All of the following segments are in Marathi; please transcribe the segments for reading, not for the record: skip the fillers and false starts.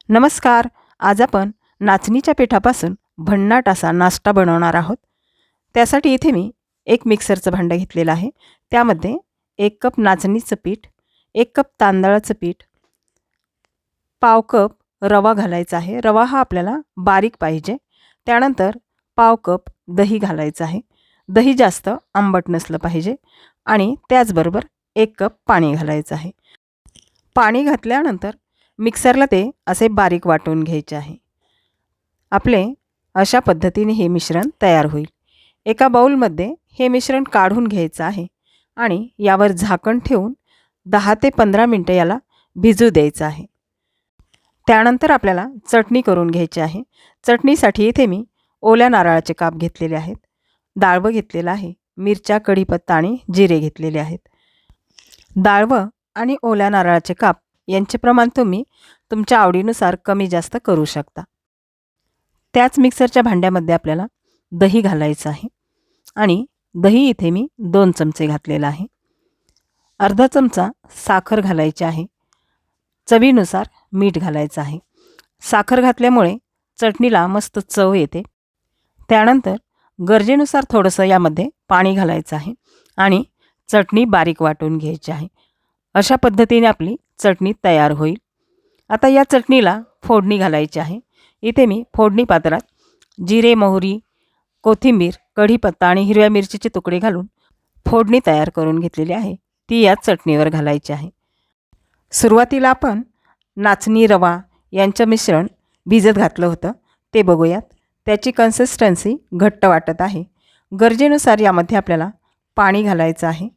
नमस्कार. आज आपण नाचणीच्या पिठापासून भन्नाट असा नाश्ता बनवणार आहोत. त्यासाठी इथे मी एक मिक्सरचं भांडं घेतलेलं आहे. त्यामध्ये 1 कप नाचणीचं पीठ, 1 कप तांदळाचं पीठ, पाव कप रवा घालायचा आहे. रवा हा आपल्याला बारीक पाहिजे. त्यानंतर पाव कप दही घालायचं आहे. दही जास्त आंबट नसलं पाहिजे आणि त्याचबरोबर 1 कप पाणी घालायचं आहे. पाणी घातल्यानंतर मिक्सरला ते असे बारीक वाटून घ्यायचे आहे. आपले अशा पद्धतीने हे मिश्रण तयार होईल. एका बाउलमध्ये हे मिश्रण काढून घ्यायचं आहे आणि यावर झाकण ठेवून 10 ते 15 मिनटं याला भिजू द्यायचं आहे. त्यानंतर आपल्याला चटणी करून घ्यायची आहे. चटणीसाठी इथे मी ओल्या नारळाचे काप घेतलेले आहेत, डाळवं घेतलेलं आहे, मिरच्या, कढीपत्ता आणि जिरे घेतलेले आहेत. डाळवं आणि ओल्या नारळाचे काप यांचे प्रमाण तुम्ही तुमच्या आवडीनुसार कमी जास्त करू शकता. त्याच मिक्सरच्या भांड्यामध्ये आपल्याला दही घालायचं आहे आणि दही इथे मी 2 चमचे घातलेलं आहे. अर्धा चमचा साखर घालायची आहे. चवीनुसार मीठ घालायचं आहे. साखर घातल्यामुळे चटणीला मस्त चव येते. त्यानंतर गरजेनुसार थोडंसं यामध्ये पाणी घालायचं आहे आणि चटणी बारीक वाटून घ्यायची आहे. अशा पद्धतीने आपली चटणी तयार होईल. आता या चटणीला फोडणी घालायची आहे. इथे मी फोडणी पात्रात जिरे, मोहरी, कोथिंबीर, कढीपत्ता आणि हिरव्या मिरचीचे तुकडे घालून फोडणी तयार करून घेतलेली आहे. ती या चटणीवर घालायची आहे. सुरुवातीला आपण नाचणी, रवा यांचं मिश्रण भिजत घातलं होतं, ते बघूयात. त्याची कन्सिस्टन्सी घट्ट वाटत आहे. गरजेनुसार यामध्ये आपल्याला पाणी घालायचं आहे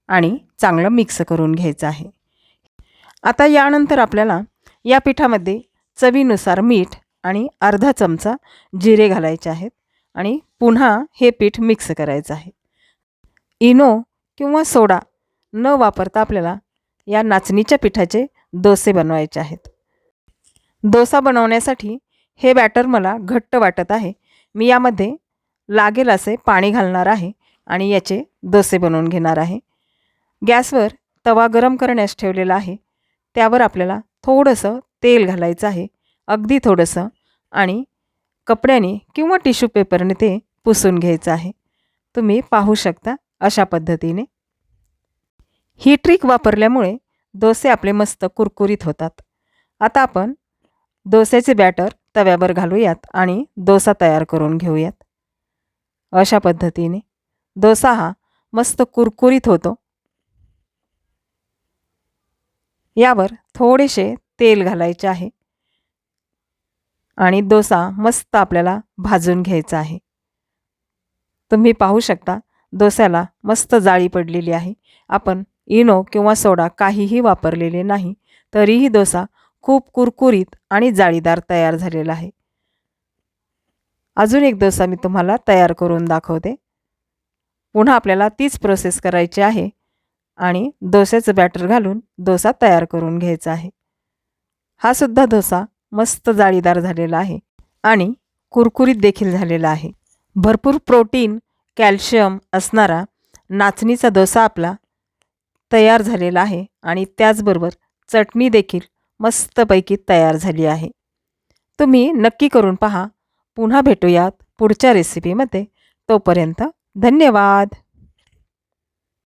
आणि चांगलं मिक्स करून घ्यायचं आहे. आता यानंतर आपल्याला या पिठामध्ये चवीनुसार मीठ आणि अर्धा चमचा जिरे घालायचे आहेत आणि पुन्हा हे पीठ मिक्स करायचं आहे. इनो किंवा सोडा न वापरता आपल्याला या नाचणीच्या पिठाचे डोसे बनवायचे आहेत. डोसा बनवण्यासाठी हे बॅटर मला घट्ट वाटत आहे. मी यामध्ये लागेल असे पाणी घालणार आहे आणि याचे डोसे बनवून घेणार आहे. गॅसवर तवा गरम करण्यास ठेवलेला आहे. त्यावर आपल्याला थोडंसं तेल घालायचं आहे, अगदी थोडंसं, आणि कपड्याने किंवा टिश्यू पेपरने ते पुसून घ्यायचं आहे. तुम्ही पाहू शकता अशा पद्धतीने. ही ट्रिक वापरल्यामुळे डोसे आपले मस्त कुरकुरीत होतात. आता आपण डोस्याचे बॅटर तव्यावर घालूयात आणि डोसा तयार करून घेऊयात. अशा पद्धतीने डोसा हा मस्त कुरकुरीत होतो. यावर थोडेसे तेल घालायचे आहे आणि डोसा मस्त आपल्याला भाजून घ्यायचा आहे. तुम्ही पाहू शकता डोस्याला मस्त जाळी पडलेली आहे. आपण इनो किंवा सोडा काहीही वापरलेले नाही, तरीही डोसा खूप कुरकुरीत आणि जाळीदार तयार झालेला आहे. अजून एक डोसा मी तुम्हाला तयार करून दाखवते. पुन्हा आपल्याला तीच प्रोसेस करायची आहे आणि डोस्याचं बॅटर घालून डोसा तयार करून घ्यायचा आहे. हा सुद्धा डोसा मस्त जाळीदार झालेला आहे आणि कुरकुरीत देखील झालेला आहे. भरपूर प्रोटीन, कॅल्शियम असणारा नाचणीचा डोसा आपला तयार झालेला आहे आणि त्याचबरोबर चटणी देखील मस्तपैकी तयार झाली आहे. तुम्ही नक्की करून पहा. पुन्हा भेटूयात पुढच्या रेसिपीमध्ये. तोपर्यंत धन्यवाद.